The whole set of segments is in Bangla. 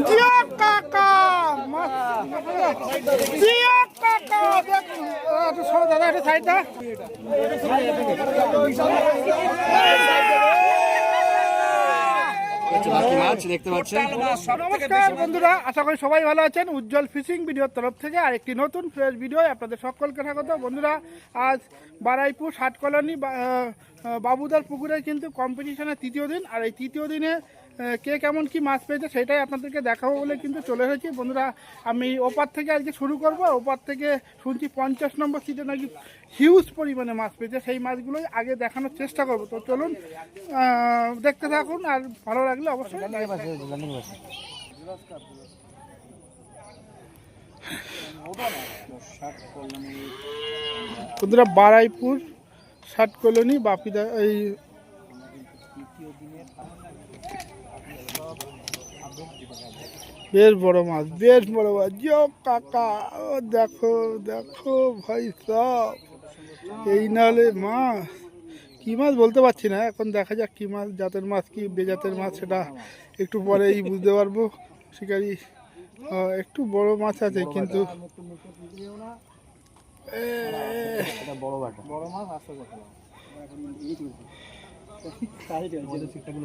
জিও কাকা জিও কাকা একটু সরো দাদা, একটু সাইডটা। নমস্কার বন্ধুরা, আশা করি সবাই ভালো আছেন। উজ্জ্বল ফিশিং ভিডিওর তরফ থেকে আর একটি নতুন ফ্রেশ ভিডিও আপনাদের সকলকে স্বাগত। বন্ধুরা, আজ বারাইপুর ষাট কলোনি বাবুদার পুকুরে কিন্তু কম্পিটিশনের তৃতীয় দিন। আর এই তৃতীয় দিনে কে কেমন কি মাছ পেয়েছে সেটাই আপনাদেরকে দেখাবো বলে কিন্তু চলে এসেছি। বন্ধুরা, আমি ওপার থেকে আজকে শুরু করব। ওপার থেকে শুনছি 50 নম্বর সিটে নাকি হিউজ পরিমাণে মাছ পেয়েছে। সেই মাছগুলোই আগে দেখানোর চেষ্টা করব। তো চলুন দেখতে থাকুন, আর ভালো লাগলে অবশ্যই। বন্ধুরা, বারাইপুর ষাট কলোনি বাপিদা এই বেশ বড় মাছ, বেশ বড় মাছ। জিও কাকা, ও দেখো দেখো ভাই সব, এই নালে মাছ। কি মাছ বলতে পারছি না, এখন দেখা যাক কি মাছ, জাতের মাছ কি বেজাতের মাছ সেটা একটু পরেই বুঝতে পারবো। শিকারি একটু বড় মাছ আছে, কিন্তু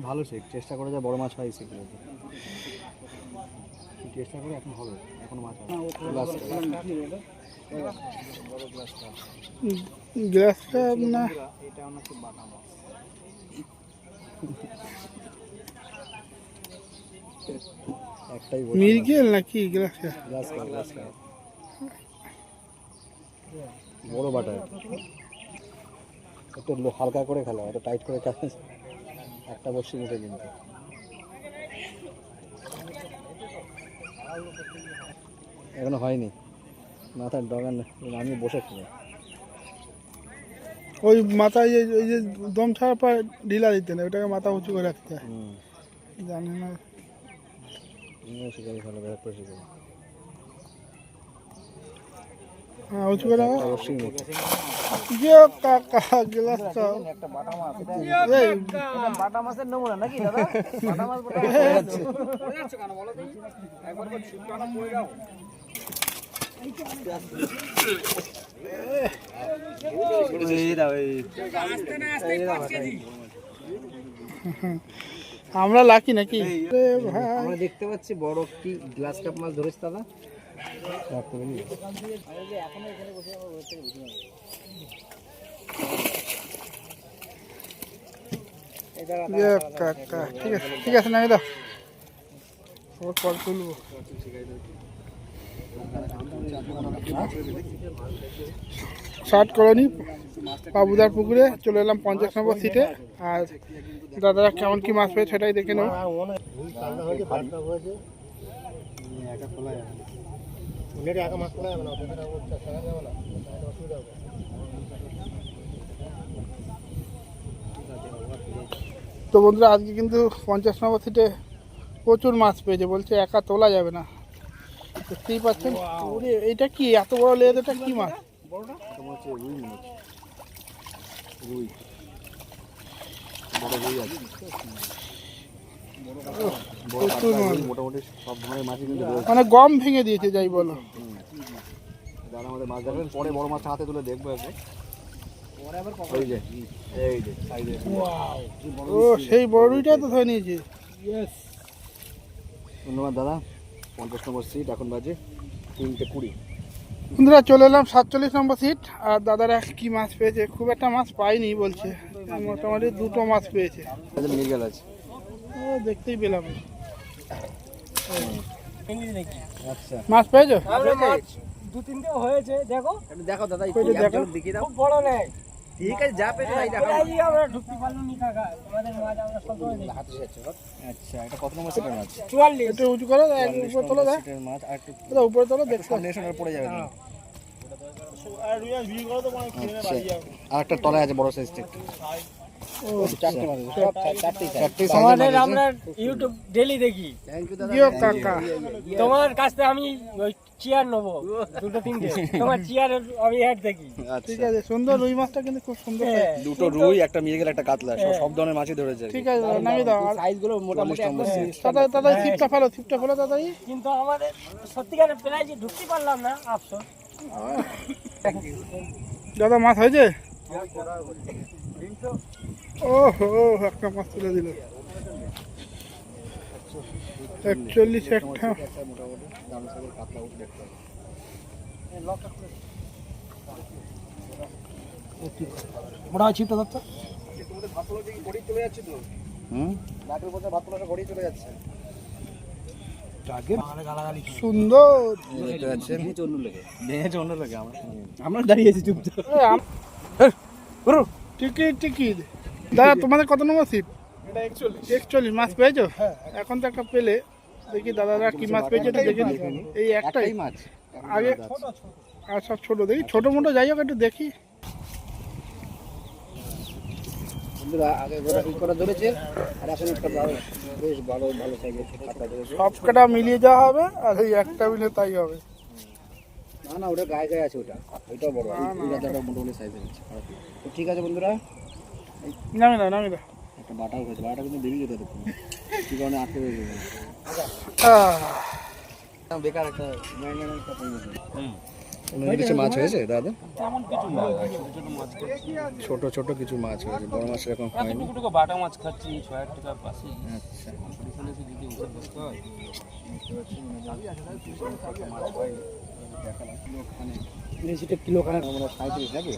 ভালো শেখ চেষ্টা করে যা বড় মাছ হয় শিখে চেষ্টা করে এখন হবে। এখন মাছ গ্লাসটা না মির্গেল নাকি গ্লাসটা? বড় বাটা একটু হালকা করে খেলা, একটু টাইট করে খেলা। একটা বসে উঠে কিন্তু এখনো হয়নি। মাথার ডগান আমি বসে খেলে ওই মাথায় ওই যে দম ছাড়া পর ঢিলা দিতে না, ওটাকে মাথা উঁচু করে রাখতে হয়। জানি না শিকারি ভালো করে শিখে উঁচু করে কাকা গ্লাসটা বাটা মাছের নমুনা নাকি দাদা? বাটা মাছ আমরা লাকি নাকি? আমরা দেখতে পাচ্ছি বড় কি গ্লাস কাপ মাছ ধরেছে দাদা। ঠিক আছে নাকি দাও, পর তুলবো। ষাট কলোনি বাবুদার পুকুরে চলে এলাম 50 নম্বর সিটে। আর দাদারা কেমন কি মাছ পেয়ে সেটাই দেখে নেব। তো বন্ধুরা, আজকে কিন্তু 50 নম্বর সিটে প্রচুর মাছ পেয়েছে, বলছে একা তোলা যাবে না। দেখতেই পাচ্ছেন এইটা কি এত বড় লেজ, এটা কি মাছ? মানে গম ভেঙে দিয়েছে যাই বলো। আমাদের মাছ দেখবেন পরে বড় মাছ হাতে তুলে দেখবো। ও সেই বড় রুইটা তো ধরে নিয়েছে। ধন্যবাদ দাদা। 50 নম্বর সিট, এখন বাজে 3:20। বন্ধুরা, চলে এলাম 47 নম্বর সিট। আর দাদারা কি মাছ পেয়েছে, খুব একটা মাছ পাইনি বলছে, মোটামুটি 2টো মাছ পেয়েছে। মির্গেল আছে, ও দেখতেই পেলাম। আচ্ছা মাছ পেয়েছো? মাছ 2-3টে হয়েছে, দেখো দেখো দাদা, দেখি দাও। খুব বড় নেই, ঠিক আছে যা পেয়েছো তাই দেখো। আমরা ঢুকতে পারলাম না কাকা, আমাদের মাছ আমরা সব ধরে নিই। আচ্ছা, এটা কত নম্বর সিটের মাছ? 44। একটু উঁচু করো, উপরে তোলো, সিটের মাছ আর একটু উপরে তোলো, দেখো ফাউন্ডেশন পড়ে যাবে। আর একটা তলায় আছে বড় সাইজ একটা। তোমাদের আমরা ইউটিউব ডেলি দেখি। জিও কাকা তোমার কাছ থেকে আমি ওই চেয়ার নেবো, দুটো তিনটে। তোমার চেয়ার আমি অ্যাড দেখি। ঠিক আছে, সুন্দর রুই মাছটা কিন্তু খুব সুন্দর size। আচ্ছা। দুটো রুই, একটা মৃগেল, একটা কাতলা, সব ধরনের মাছই ধরেছে। ঠিক আছে দাদা, নামিয়ে দাও। আর সাইজগুলো মোটামুটি তাড়াতাড়ি ছিপটা ফেলো তাড়াতাড়ি। কিন্তু আমাদের সত্যিকারের প্রাইজে ঢুকতে পারলাম না, আফসোস। দাদা মাছ হয়েছে? ওহো, একটা মাছ তুলে দিল। 41 একটা। মোটা ছিপটা ধরতো। সুন্দর। দেখতে পাচ্ছেন, ভেঙেছে অন্য লোকে, আমরা দাঁড়িয়েছি চুপচাপ। টিকিট দাদা, তোমাদের কত নম্বর সিট? 41 মাছ পেয়েছো? এখন তো একটা পেলে, দেখি দাদারা কি মাছ পেয়েছে এটা দেখে নি। এই একটাই মাছ আগে, আর সব ছোট, দেখি ছোট মোটো যাই হোক একটু দেখি। বন্ধুরা, আগে গোটা পিস করা ধরেছে, আর এখন একটা বেশ ভালো সাইজের কাতলা ধরেছে। সব কটা মিলিয়ে যাওয়া হবে, আর এই একটা মিলে তাই হবে। না ওটা গায়ে আছে, ওইটাও বড়, ওইটা মোটামুটি সাইজের আছে। তো ঠিক আছে বন্ধুরা, নামি দাও। একটা বাটাও হয়েছে, বাটা কিন্তু বেরিয়ে যেতে দেখুন কি কারণে আটকে রয়েছে। বেকার একটা কিছু মাছ হয়েছে দাদা, ছোট ছোট কিছু মাছ হয়েছে, বড় মাছ এরকম হয়নি। বাটা মাছ খাচ্ছি 6 টাকার পাশে। আচ্ছা, কিলোখানে 37 নাকি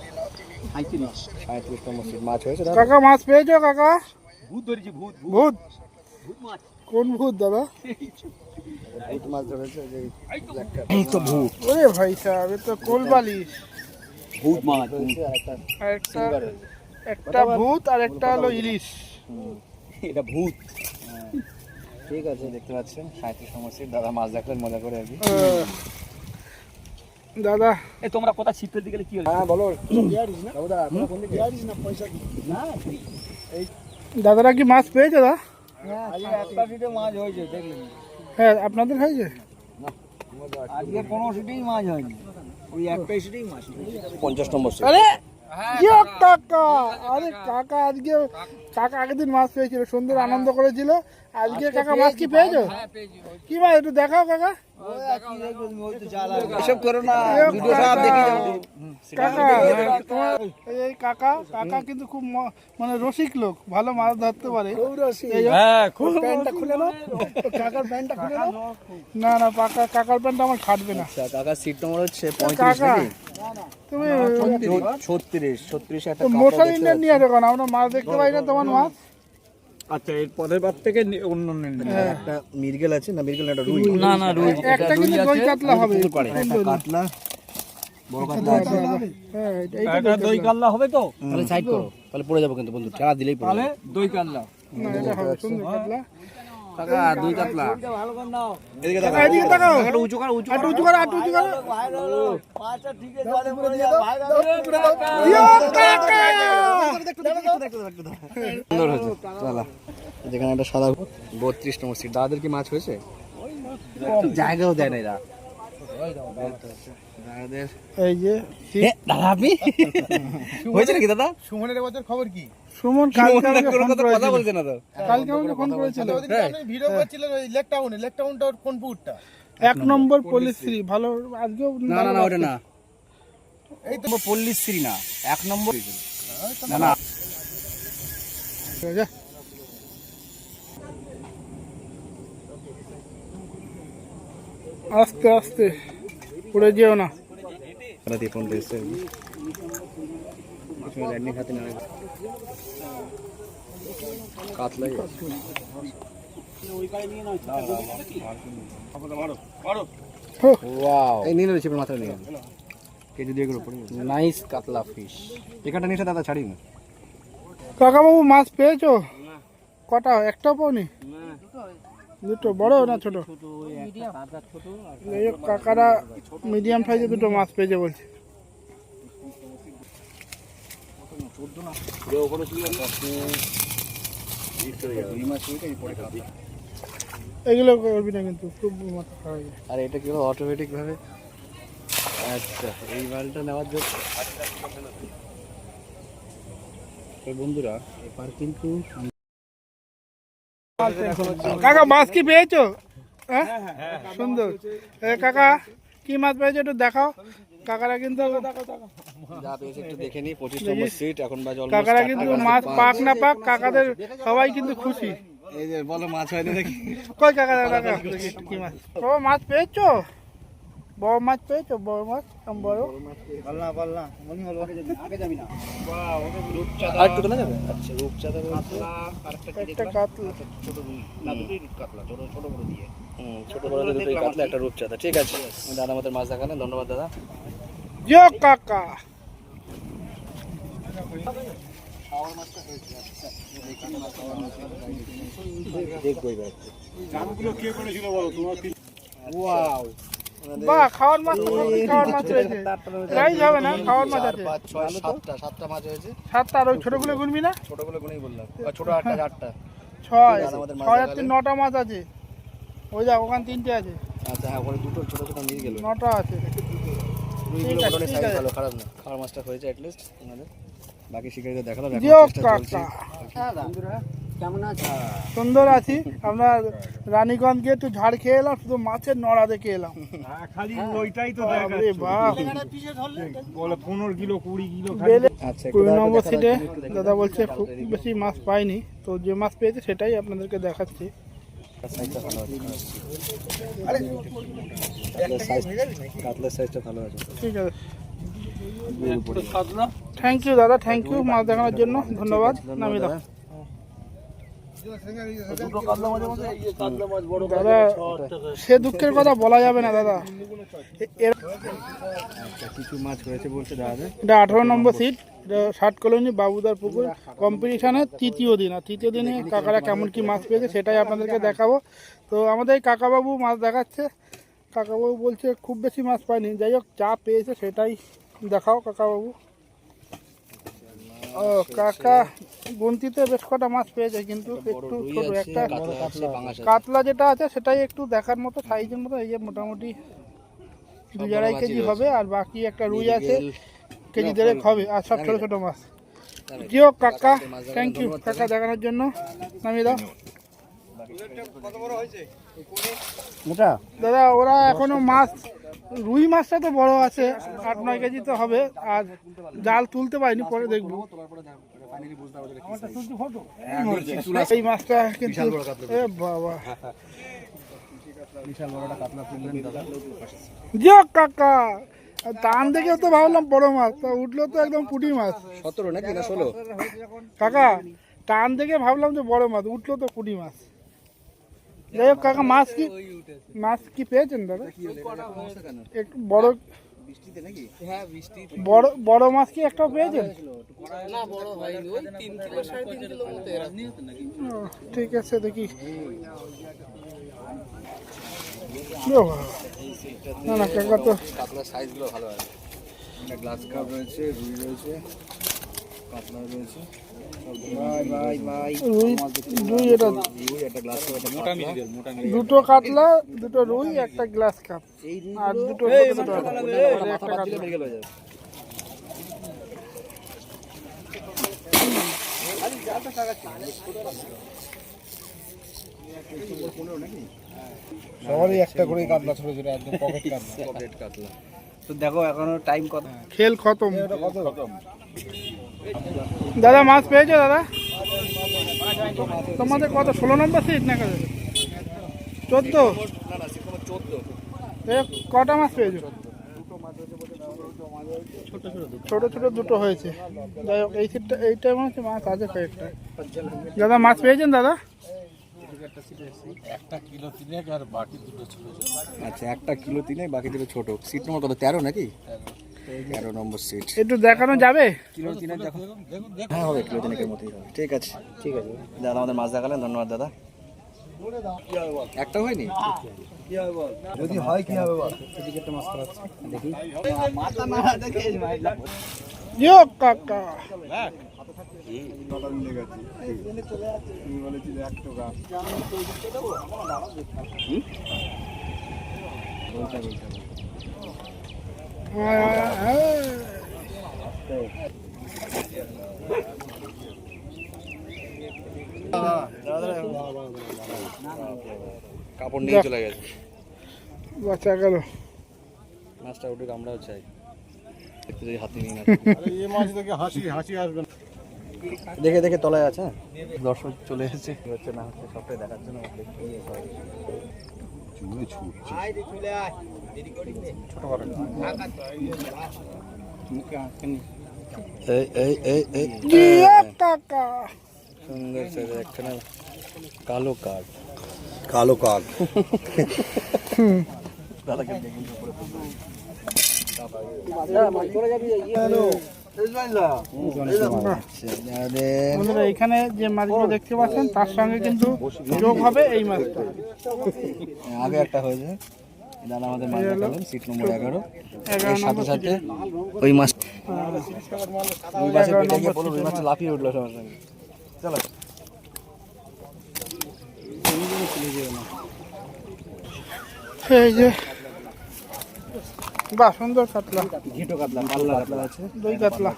37 নম্বর মাছ হয়েছে দাদা। কাকা মাছ পেয়েছো কাকা? ভূত ধরেছি, ভূত ভূত? মাছ। কোন ভূত দাদা? ভূত মাছ ধরেছে, যে ওরে ভাই সাহেব, এ তো কোলবালিশ। ভূত মাছ। আর একটা ভূত আর একটা হলো ইলিশ। এটা ভূত। ঠিক আছে, দেখতে পাচ্ছেন 37 নম্বর সিট। দাদা মাছ দেখলেন মজা করে আর কি। দাদা এই তোমরা কোথা ছিপ ফেলতে গেলে কি হলো? হ্যাঁ বলো দাদারা কি মাছ পেয়েছে দাদা? একটা সিটে মাছ হয়েছে, দেখলেন? হ্যাঁ, আপনাদের হয়েছে? আজকে কোনো সিটেই মাছ হয়নি, ওই একটাই সিটেই মাছ। 50 নম্বর সিট। আরে জিও কাকা, আরে কাকা আজকে, কাকা আগের দিন মাছ পেয়েছিল, সুন্দর আনন্দ করেছিল। আজকে কাকা মাছ কি পেয়েছো? কি মাছ একটু দেখাও কাকা। এসব করো না, ভিডিও সব দেখে যাও। কাকা তোমার এই কাকা কিন্তু খুব মানে রসিক লোক, ভালো মাছ ধরতে পারে। হ্যাঁ, খুব। প্যান্টটা খুলে নাও, কাকার প্যান্টটা খুলে নাও। না কাকার প্যান্ট আমার খাটবে না। আচ্ছা, কাকার সিট নম্বর হচ্ছে 35 কাকা নাকি? তুমি 36 একটা মশারি ইন্ডিয়ান নিয়ে আসো, আমরা মাছ দেখতে পাই না তোমার মাছ। আচ্ছা, এর পরের বার থেকে অন্য একটা মিরগেল আছে, না মিরগেল না, একটা রুই। না রুই। একটা কিন্তু দই কাতলা হবে। একটা কাতলা, বড় কাতলা আছে। হ্যাঁ, এটা দই কাল্লা হবে তো? তাহলে সাইড করো, তাহলে পড়ে যাবো কিন্তু বন্ধু, ঠেলা দিলেই পড়ে তাহলে যাবে। দই কাল্লা। না এটা হবে সুন্দর কাতলা। কাকা দুই কাতলা, ভালো করে নাও। এদিকে কাকা, এদিকে তাকাও। একটু উঁচু করো, উঁচু একটু উঁচু করো, একটু উঁচু করো। পাঁচটা ঠিক আছে, জলে পড়ে যাবে। জিও কাকা! সুন্দর হয়েছে। চলা, যেখানে একটা সাদা 32 নম্বর সিট। দাদাদের কি মাছ হয়েছে? জায়গাও দেয় না এরা দাদাদের। এই যে দাদা আপনি হয়েছে নাকি দাদা? সুমনের এবছর খবর কি? সুমন কালকে আমাকে ফোন কথা করেছিল। বলছে না তো। কালকে আমাকে ফোন করেছিল। ওদিকে আপনি ভিডিও করছিলেন ওই লেক টাউনটা কোন পুরটা? 1 নম্বর পল্লীশ্রী ভালো আজকেও না না না, ওটা না, এই তো পল্লীশ্রী না, 1 নম্বর না না। যা। আস্তে আস্তে পড়ে যেও না। রাতে ফোন দিয়েছে, কিছু রান্নি খাতে না, কাতলাই ওয়াও, এই নিয়ে নিয়েছে মাথা নিয়ে কেজি 2 করে পড়ে। নাইস কাতলা ফিশ। এখানটা নিয়ে দাদা ছাড়ি না। কাকা বাবু মাছ পেয়েছো? কটা? একটাও পাওনি? দুটো? বড় না ছোট? এই যে কাকারা মিডিয়াম সাইজে দুটো মাছ পেয়েছে বলছে। এগুলো করবি না কিন্তু, খুব মাথা খারাপ হয়ে যায়। আর এটা কি হলো অটোমেটিক ভাবে? আচ্ছা, এই মালটা নেওয়ার জন্য তো বন্ধুরা এবার কিন্তু কাকা মাছ কি পেয়েছো? হ্যাঁ সুন্দর। কাকা কি মাছ পেয়েছো একটু দেখাও। কাকারা কিন্তু যা পেয়েছে একটু দেখে নিই। 25 নম্বর সিট, এখন বাজে অলমোস্ট। কাকারা কিন্তু মাছ পাক না পাক কাকাদের সবাই কিন্তু খুশি। এই যে বলো মাছ হয়নি নাকি? কই কাকা কাকা কি মাছ? ও মাছ পেয়েছো? বড় মাছ পেয়েছো? বড় মাছ কম বড়? আর একটু তোলা যাবে? আচ্ছা, রূপচাঁদা বলছে একটা কাতলা। ছোট বড় দুটোই কাতলা, একটা রূপচাঁদা। ঠিক আছে, দাদা আমাদের মাছ দেখালেন, ধন্যবাদ দাদা। জো কাকা। দেখবো এবার। ওয়াও, বাহ, খাওয়ার মাছ তো সত্যি খাওয়ার মাছ হয়েছে। প্রাইস হবে না, খাওয়ার মাছ 4, আছে। 5, 6, 7টা মাছ হয়েছে। 7টা। আর ওই ছোটগুলো গুনবি না? ছোটগুলো গুনেই বললাম, আর ছোট 8টা। 6 আমাদের মাছ 6 আর দেখালেন। 9টা মাছ আছে। ওই যা ওখানে 3টে আছে। আচ্ছা, হ্যাঁ, ওখানে দুটো ছোট ছোট নিয়ে গেল। 9টা আছে। রুইগুলো আছে, মোটামুটি ঠিক সাইজ আছে। ভালো, খারাপ না। খাওয়ার মাছটা হয়েছে অ্যাট লিস্ট আমাদের। বাকি শিকারীদের দেখালাম, এখন জিও চেষ্টা চলছে। কাকা। সুন্দর আছি। আমরা রানীগঞ্জকে একটু ঝাড় খেয়ে এলাম, শুধু মাছের নড়া দেখে এলাম। খালি ওইটাই তো বাপরে বাপ। বলে 15 কিলো 20 কিলো বেলে আচ্ছা, একটু 20 দাঁড়াও, নম্বর দেখা সিটে যাক, একটু দেখি। দাদা বলছে খুব বেশি মাছ পাইনি, তো যে মাছ পেয়েছে সেটাই আপনাদেরকে দেখাচ্ছি। সাইজটা ভালো আছে, কাতলার সাইজটা ভালো আছে। ঠিক আছে, থ্যাংক ইউ দাদা, থ্যাংক ইউ মাছ দেখানোর জন্য, ধন্যবাদ। নামিয়ে দাও দাদা, সে দুঃখের কথা বলা যাবে না দাদা। আচ্ছা, কিছু মাছ হয়েছে বলছে দাদা। এটা 18 নম্বর সিট, এটা 60 কলোনি বাবুদার পুকুর কম্পিটিশনের তৃতীয় দিন। আর তৃতীয় দিনে কাকারা কেমন কি মাছ পেয়েছে সেটাই আপনাদেরকে দেখাবো। তো আমাদের কাকাবাবু মাছ দেখাচ্ছে। কাকাবাবু বলছে খুব বেশি মাছ পায়নি, যাই হোক যা পেয়েছে সেটাই দেখাও কাকাবাবু। ও কাকা গুনতিতে বেশ কটা মাছ পেয়েছে, কিন্তু একটু ছোট একটা কাতলা যেটা আছে সেটাই একটু দেখার মতো সাইজের মতো। এই যে মোটামুটি 2-2.5 কেজি হবে। আর বাকি একটা রুই আছে, কেজি 1.5 হবে। আর সব ছোট ছোট মাছ। জিও কাকা, থ্যাংক ইউ কাকা দেখানোর জন্য। নামিয়ে দাও দাদা। ওরা এখনো মাছ, রুই মাছটা তো বড় আছে, 8-9 কেজি তো হবে। আর জাল তুলতে পারিনি, পরে দেখবো। এই মাছটা কিন্তু এ বাবা, জিও কাকা। টান দেখেও তো ভাবলাম বড় মাছ, তা উঠলো তো একদম পুঁটি মাছ। 17 নাকি না 16? কাকা টান দেখে ভাবলাম যে বড় মাছ, উঠলো তো পুঁটি মাছ। যাই হোক কাকা, মাছ কি পেয়েছেন দাদা? একটু বড় বড় মাছ কি একটা পেয়েছেন? ও, ঠিক আছে, দেখি। ও বাবা। না না কাকা তো কাতলার সাইজগুলো ভালো আছে। একটা গ্লাস কাপ রয়েছে, রুই রয়েছে, কাতলা রয়েছে। রুই এটা রুই, একটা গ্লাস কাপ, একটা মোটা মিডিয়াম, মোটা দুটো কাতলা, দুটো রুই, একটা গ্লাস কাপ, আর দুটো ছোট ছোট আছে। মাথা বাদ দিলে মেরে গেল যাবে। সবারই একটা করে কাতলা ছোট ছোট একদম পকেট কাতলা। পকেট কাতলা। তো দেখো এখনো টাইম কত? খেল খতম। দাদা মাছ পেয়েছো দাদা? তোমাদের কত 16 নম্বর সিট না কাছে? 14? না না, সে কোনো 14। কটা মাছ পেয়েছো? ছোট ছোট দুটো হয়েছে। যাই হোক এই সিটটা, এইটা হচ্ছে মাছ আছে কয়েকটা। দাদা মাছ পেয়েছেন দাদা? আচ্ছা, 1 কিলো 3, বাকি দুটো ছোট। সিট নম্বর কত? 13 নাকি? 13 নম্বর সিট। একটু দেখানো যাবে? কিলো 3 দেখো। হ্যাঁ হবে, কিলো 3 মতোই হবে। ঠিক আছে, ঠিক আছে দাদা, আমাদের মাছ দেখালেন, ধন্যবাদ দাদা। একটা হয়নি? যদি হয় কি হবে বল? জিও কাকা। কাপড় নিয়ে চলে গেছে, বাঁচা গেল। মাছটা উঠে আমরাও চাই দেখতে, যদি হাতে নিয়ে না এই মাছ দেখে হাসি হাসি আসবে না। দেখে দেখে তলায় আছে। দর্শক চলে এসেছে, হচ্ছে না হচ্ছে সবটাই দেখার জন্য কাকা সুন্দর সাইজ একখানা কালো কাক। কালো কাক দাদাকে দেখুন বন্ধুরা, এখানে যে মাছগুলো দেখতে পাচ্ছেন তার সঙ্গে কিন্তু যোগ হবে এই মাছটা। আগে একটা হয়েছে, দাদা আমাদের মাছ দেখালেন সিট নম্বর 11। এগারো এর সাথে নম্বর সাথে ওই মাছ, ওই মাছের পেটে গিয়ে পড়লো, ওই মাছটা লাফিয়ে উঠলো সবার সঙ্গে। চলো এই যে বাহ, সুন্দর কাতলা, ঘিটো কাতলা, পাল্লা কাতলা আছে, দই কাতলা।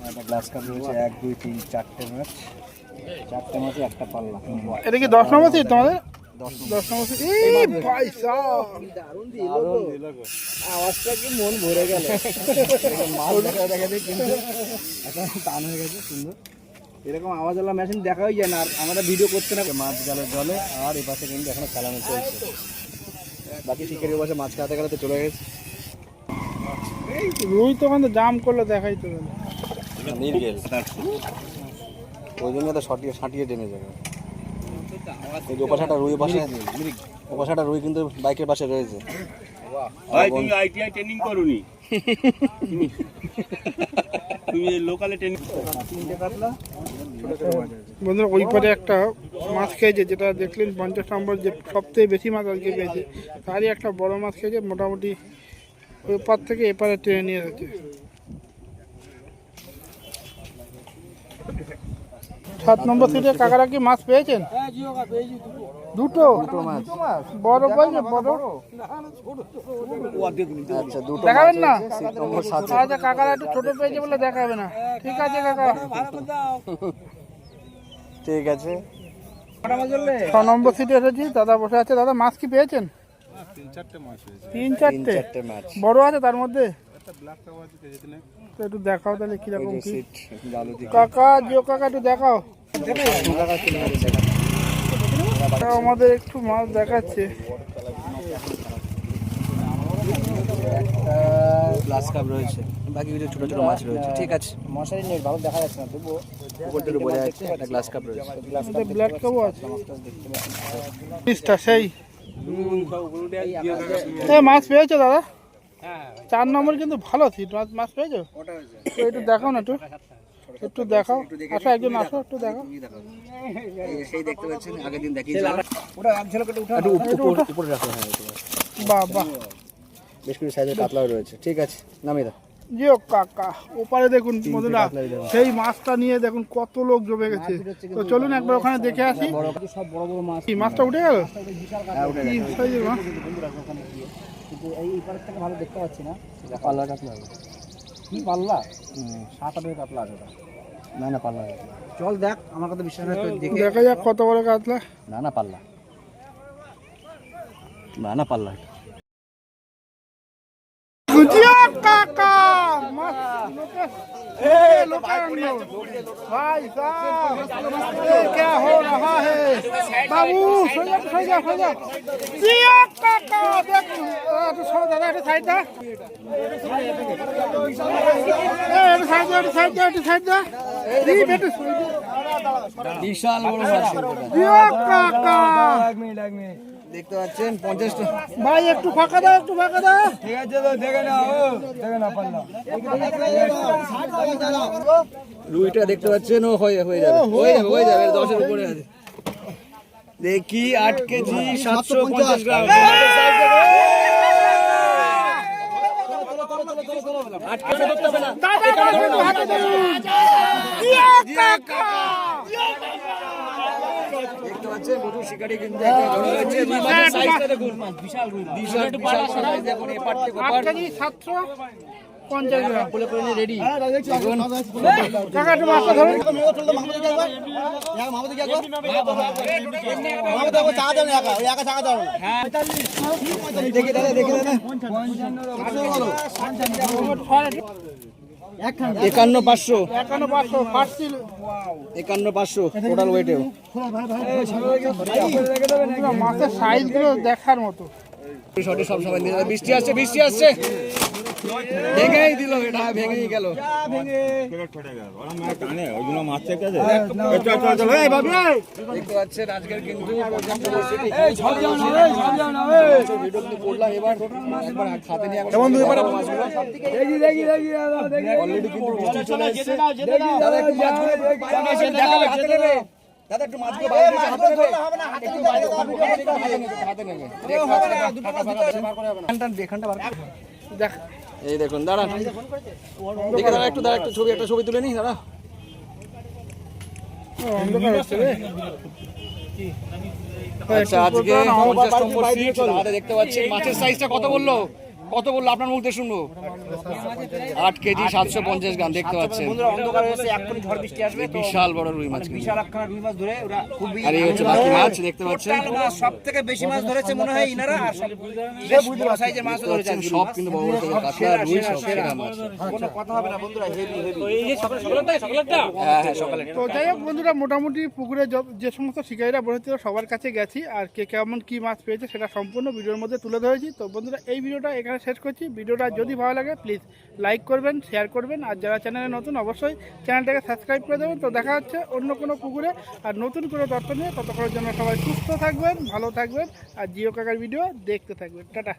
একটা গ্লাস কাপ রয়েছে, 1 2 3 4টে মাছ, 4টে মাছে একটা পাল্লা। এটা কি 10 নম্বর সিট তোমাদের? 10 নম্বর সিট। এই পয়সা আওয়াজটা কি মন ভরে গেল। মাছ দেখা দেখা দিয়ে কিন্তু এখন টান হয়ে গেছে সুন্দর। এরকম আওয়াজওয়ালা মেশিন দেখাই যায় না, আর আমরা ভিডিও করতে না। মাছ গেলে জলে, আর এই পাশে কিন্তু এখনো চালানো চলছে। বাকি শিকারির পাশে মাছ খাতে গেলে তো চলে গেছে। রুই তখন তো জাম করলো, দেখাই তো গেল। নির্গেল ওই জন্য তো সাঁটিয়ে টেনে যাবে। এই ওপাশাটা রুই, ওপাশাটা রুই কিন্তু বাইকের পাশে রয়েছে। ভাই তুমি আইটিআই ট্রেনিং করুনি, তুমি লোকালে ট্রেনিং। বন্ধুরা, ওই পারে একটা মাছ খেয়েছে, যেটা দেখলেন 50 নম্বর, যে সবথেকে বেশি মাছ আজকে পেয়েছে, তারই একটা বড় মাছ খেয়েছে। মোটামুটি ওই পার থেকে এপারে টেনে নিয়ে এসেছে। 7 নম্বর সিটে কাকারা কি মাছ পেয়েছেন? দুটো মাছ। বড় পাইছে, বড় আচ্ছা, দুটো দেখাবেন না? Seat number 7। আচ্ছা, কাকারা একটু ছোট পেয়েছে বলে দেখাবে না। ঠিক আছে কাকা, ঠিক আছে। 6 নম্বর সিটে এসেছি, দাদা বসে আছে। দাদা, মাছ কি পেয়েছেন? 3-4টে 3-4টে মাছ। বড় আছে তার মধ্যে? তো একটু দেখাও তাহলে কিরকম কি। সিট জালু দিকে কাকা, জিও কাকা, একটু দেখাও। আমাদের একটু মাছ দেখাচ্ছে। গ্লাস কাপ রয়েছে, বাকি কিছু ছোট ছোট মাছ রয়েছে। ঠিক আছে, মশারি নেই, ভালো দেখা যাচ্ছে না, তবুও উপরটা বোঝা যাচ্ছে একটা গ্লাস কাপ রয়েছে। ব্ল্যাক কাপও আছে। পিসটা সেই মাছ পেয়েছো দাদা? 4 নম্বর কিন্তু ভালো সিট। মাছ পেয়েছো? তো একটু দেখাও না, একটু দেখাও। আসো, একজন আসো, একটু দেখাও। সেই দেখতে পাচ্ছেন, আগের দিন দেখিয়েছিলাম। ওটা এক ঝলক একটু উপরে রাখো। হ্যাঁ, বাহ বাহ, বেশ কিছু সাইজের কাতলাও রয়েছে। ঠিক আছে, নামিয়ে দাও। জিও কাকা, ওপারে দেখুন বন্ধুরা, সেই মাছটা নিয়ে দেখুন কত লোক জমে গেছে। তো চলুন একবার ওখানে দেখে আসি। সব বড় বড় মাছ। কি মাছটা উঠে গেল? হ্যাঁ, উঠে কি গেছে। সাইজের মাছ? কিন্তু এই পার থেকে ভালো দেখতে পাচ্ছি না। পাল্লা কাতলা কি পাল্লা? 7-8 কাতলা আছে। না না, পাল্লা কাতলা। চল দেখ, আমার কথা বিশ্বাস না, দেখে দেখা যাক কত বড় কাতলা। না না, পাল্লা। না না, পাল্লা। জিও কাকা, মাছ भाई साहब, ये क्या हो रहा है? बाबू सो जा। जियो काका, देख तो सो दादा, এটা সাইড দা, এটা সাইড দা। এই বেটা বিশাল বড় মাছ। জিও কাকা, দেখতে পাচ্ছেন 50টা। ভাই একটু ফাঁকা দাও, একটু ফাঁকা দাও। ঠিক আছে, তো দেখে না পাল্লা। রুইটা দেখতে পাচ্ছেন, ও হয়ে যাবে 10-এর উপরে আছে। দেখি 8 কেজি 750 গ্রাম। দাদা বন্ধু হাতে ধরুন। জিয়া কাকা। দেখতে পাচ্ছেন প্রচুর শিকারি কিন্তু একটা ধরে রয়েছে। রুই মাছের সাইজটা দেখুন, বিশাল size দেখুন, এপার থেকে 8 ওপার। কেজি 750 গ্রাম। বলে করে রেডি দেখুন। কাকা একটু মাছটা ধরুন। দেখে দাদা, দেখে দাদা। 51,500 51,500 ফাটছিল। 51,500 টোটাল ওয়েটেও। মাছের সাইজগুলো দেখার মতো। শর্টে সব সময় দিয়ে দাদা। বৃষ্টি আসছে, বৃষ্টি আসছে। ভেঙেই দিল, এটা ভেঙেই গেল। দেখতে পাচ্ছেন আজকের কিন্তু পর্যাপ্ত পরিস্থিতি। ভিডিও কিন্তু করলাম এবার একবার হাতে নিয়ে মাছগুলো অলরেডি কিন্তু বৃষ্টি চলে এসেছে। দাদা একটু মাছগুলো দেখাবে, হাতে নেবে। দাদা একটু মাছগুলো বাইরে থেকে হাতে নেবে, একটু বাইরে হাতে নেবে। এখানটা বার করে। দেখ এই দেখুন, দাঁড়ান দেখে দাঁড়া, একটু দাঁড়া, একটা ছবি তুলে নি দাঁড়া। অন্ধকার হচ্ছে রে। আচ্ছা, আজকে 50 নম্বর সিট। দাদা দেখতে পাচ্ছেন মাছের সাইজটা কত বললো, কত বললো আপনার মুখ দিয়ে শুনবো। 8 কেজি 750 গ্রাম দেখতে পাচ্ছেন। বন্ধুরা অন্ধকার হয়েছে, এক্ষুনি ঝড় বৃষ্টি আসবে তো বিশাল বড় রুই মাছ কিন্তু। বিশাল একখানা রুই মাছ ধরে ওরা খুবই আর এই হচ্ছে বাকি মাছ দেখতে পাচ্ছেন। সব থেকে বেশি মাছ ধরেছে মনে হয় ইনারা, আর সব বেশ বড় সাইজের মাছ ধরেছে আজকে। সব কিন্তু বড় বড় সাইজের কাতলা, রুই সব সেরা মাছ। কোনো কথা হবে না বন্ধুরা, হেভি হেভি। হ্যাঁ হ্যাঁ, সকালে তো যাই হোক বন্ধুরা, মোটামুটি পুকুরে যে সমস্ত শিকারীরা বসেছিল সবার কাছে গেছি, আর কে কেমন কি মাছ পেয়েছে সেটা সম্পূর্ণ ভিডিওর মধ্যে তুলে ধরেছি। তো বন্ধুরা, এই ভিডিওটা এখানে শেষ করছি। ভিডিওটা যদি ভালো লাগে প্লিজ লাইক করবেন, শেয়ার করবেন, আর যারা চ্যানেলে নতুন অবশ্যই চ্যানেলটাকে সাবস্ক্রাইব করে দেবেন। তো দেখা হচ্ছে অন্য কোনো পুকুরে আর নতুন কোনো তথ্য নিয়ে। ততক্ষণের জন্য সবাই সুস্থ থাকবেন, ভালো থাকবেন, আর জিও কাকার ভিডিও দেখতে থাকবেন। টাটা।